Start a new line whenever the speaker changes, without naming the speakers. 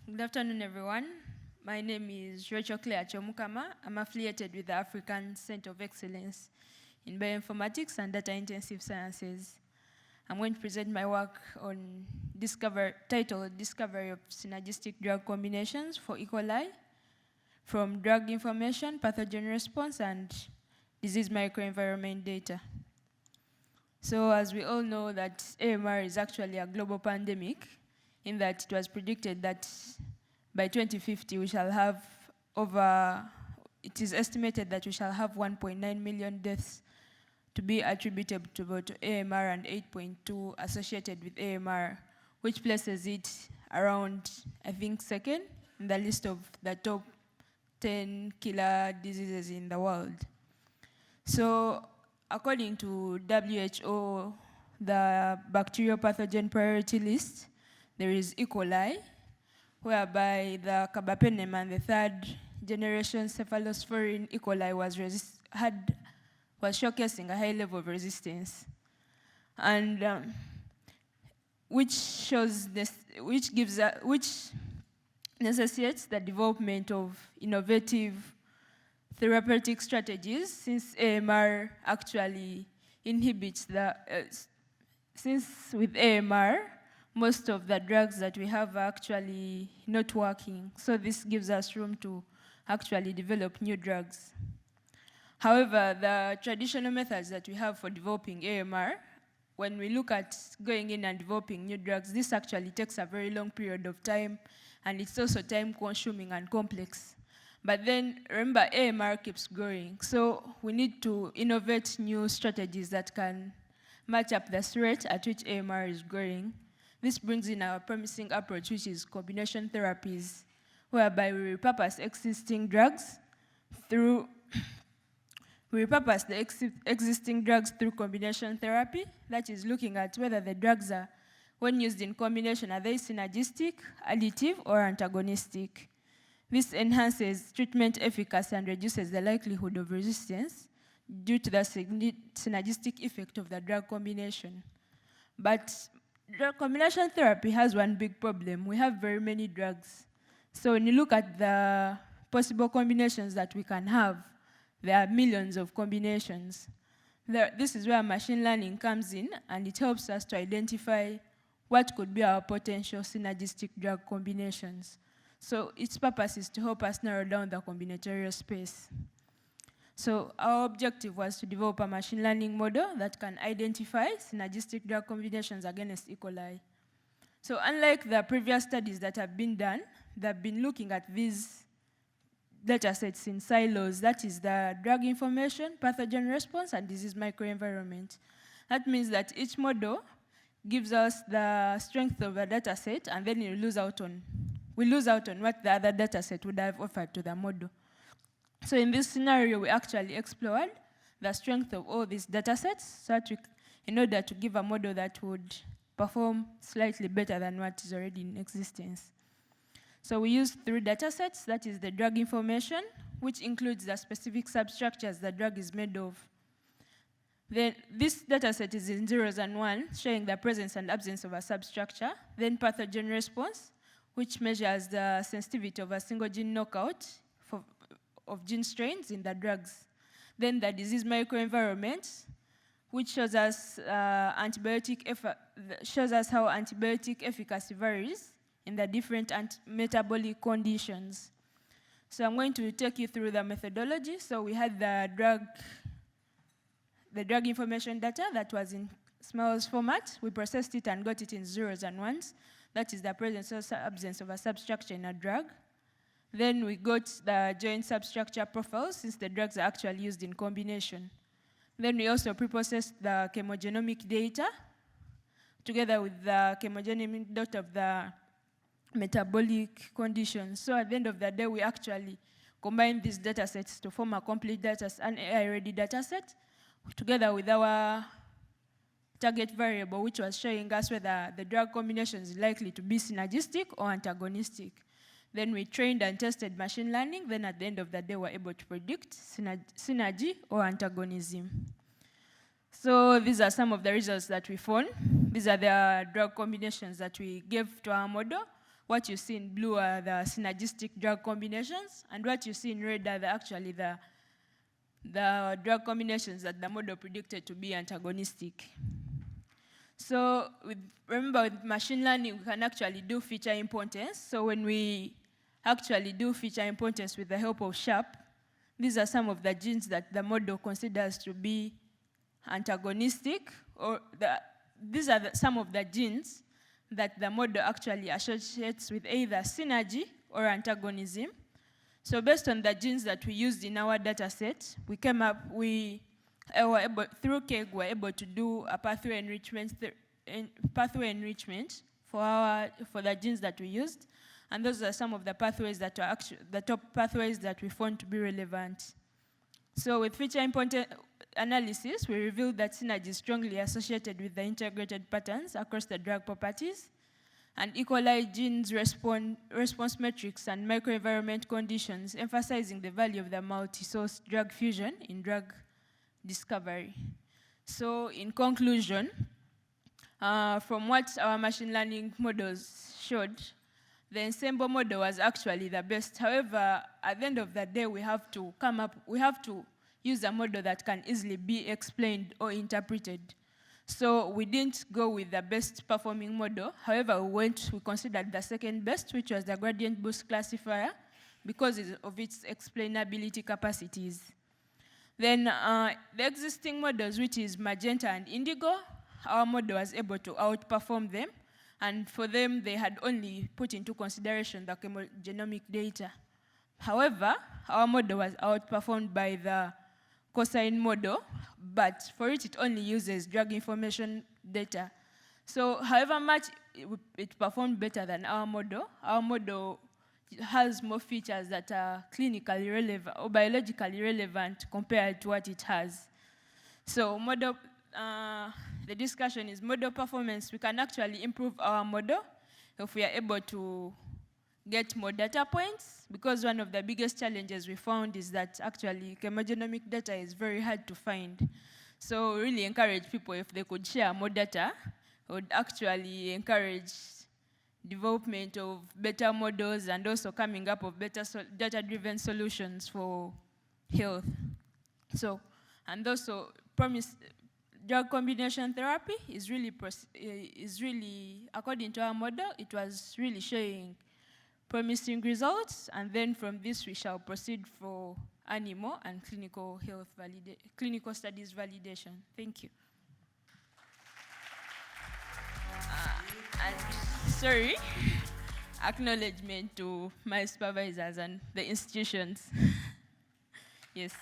Good afternoon, everyone. My name is Racheal Claire Kyomukama. I'm affiliated with the African Center of Excellence in Bioinformatics and Data-Intensive Sciences. I'm going to present my work on titled Discovery of Synergistic Drug Combinations for E. coli from drug information, pathogen response, and disease microenvironment data. So as we all know that AMR is actually a global pandemic, in that it was predicted that by 2050 we shall have it is estimated that we shall have 1.9 million deaths to be attributable to AMR and 8.2 associated with AMR, which places it around, I think, second in the list of the top 10 killer diseases in the world. So according to WHO, the bacterial pathogen priority list, there is E. coli, whereby the carbapenem and the third generation cephalosporin E. coli was showcasing a high level of resistance, and which necessitates the development of innovative therapeutic strategies, since AMR actually inhibits since with AMR, most of the drugs that we have are actually not working. So this gives us room to actually develop new drugs. However, the traditional methods that we have for developing AMR, when we look at going in and developing new drugs, this actually takes a very long period of time, and it's also time-consuming and complex. But then, remember, AMR keeps growing. So we need to innovate new strategies that can match up the rate at which AMR is growing. This brings in our promising approach, which is combination therapies, whereby we repurpose existing drugs through combination therapy. That is looking at whether the drugs are, when used in combination, are they synergistic, additive, or antagonistic. This enhances treatment efficacy and reduces the likelihood of resistance due to the synergistic effect of the drug combination. But drug combination therapy has one big problem. We have very many drugs. So when you look at the possible combinations that we can have, there are millions of combinations. This is where machine learning comes in, and it helps us to identify what could be our potential synergistic drug combinations. So its purpose is to help us narrow down the combinatorial space. So our objective was to develop a machine learning model that can identify synergistic drug combinations against E. coli. So unlike the previous studies that have been done, they've been looking at these datasets in silos. That is the drug information, pathogen response, and disease microenvironment. That means that each model gives us the strength of a dataset, and then we lose out on what the other dataset would have offered to the model. So in this scenario, we actually explored the strength of all these datasets in order to give a model that would perform slightly better than what is already in existence. So we used 3 datasets. That is the drug information, which includes the specific substructures the drug is made of. Then this dataset is in zeros and ones, showing the presence and absence of a substructure. Then pathogen response, which measures the sensitivity of a single gene knockout of gene strains in the drugs. Then the disease microenvironment, which shows us how antibiotic efficacy varies in the different metabolic conditions. So I'm going to take you through the methodology. So we had the drug information data that was in SMELS format. We processed it and got it in zeros and ones. That is the presence or absence of a substructure in a drug. Then we got the joint substructure profiles, since the drugs are actually used in combination. Then we also preprocessed the chemogenomic data together with the chemogenomic data of the metabolic conditions. So at the end of the day, we actually combined these data sets to form a complete an AI-ready data set, together with our target variable, which was showing us whether the drug combination is likely to be synergistic or antagonistic. Then we trained and tested machine learning. Then at the end of the day, we're able to predict synergy or antagonism. So these are some of the results that we found. These are the drug combinations that we gave to our model. what you see in blue are the synergistic drug combinations, and what you see in red are actually the drug combinations that the model predicted to be antagonistic. So remember, with machine learning, we can actually do feature importance. So when we actually do feature importance with the help of SHARP, these are some of the genes that the model considers to be antagonistic, or these are some of the genes that the model actually associates with either synergy or antagonism. So based on the genes that we used in our data set, we came up, through KEGG, we're able to do a pathway enrichment for the genes that we used. And those are some of the pathways that are the top pathways that we found to be relevant. So with feature importance analysis, we revealed that synergy is strongly associated with the integrated patterns across the drug properties, and E. coli genes response metrics and microenvironment conditions, emphasizing the value of the multi-source drug fusion in drug discovery. So in conclusion, from what our machine learning models showed, the ensemble model was actually the best. However, at the end of the day, we have to use a model that can easily be explained or interpreted. So we didn't go with the best performing model. However, we considered the second best, which was the gradient boost classifier, because of its explainability capacities. Then the existing models, which is magenta and indigo, our model was able to outperform them. And for them, they had only put into consideration the chemogenomic data. However, our model was outperformed by the cosine model, but for it only uses drug information data. So however much it performed better than our model has more features that are clinically relevant or biologically relevant compared to what it has. So the discussion is model performance. We can actually improve our model if we are able to get more data points, because one of the biggest challenges we found is that actually chemogenomic data is very hard to find. So we really encourage people, if they could share more data, would actually encourage development of better models and also coming up with better data-driven solutions for health. So, and also drug combination therapy is really, according to our model, it was really showing promising results, and then from this we shall proceed for animal and clinical studies validation. Thank you. And sorry, acknowledgement to my supervisors and the institutions. Yes.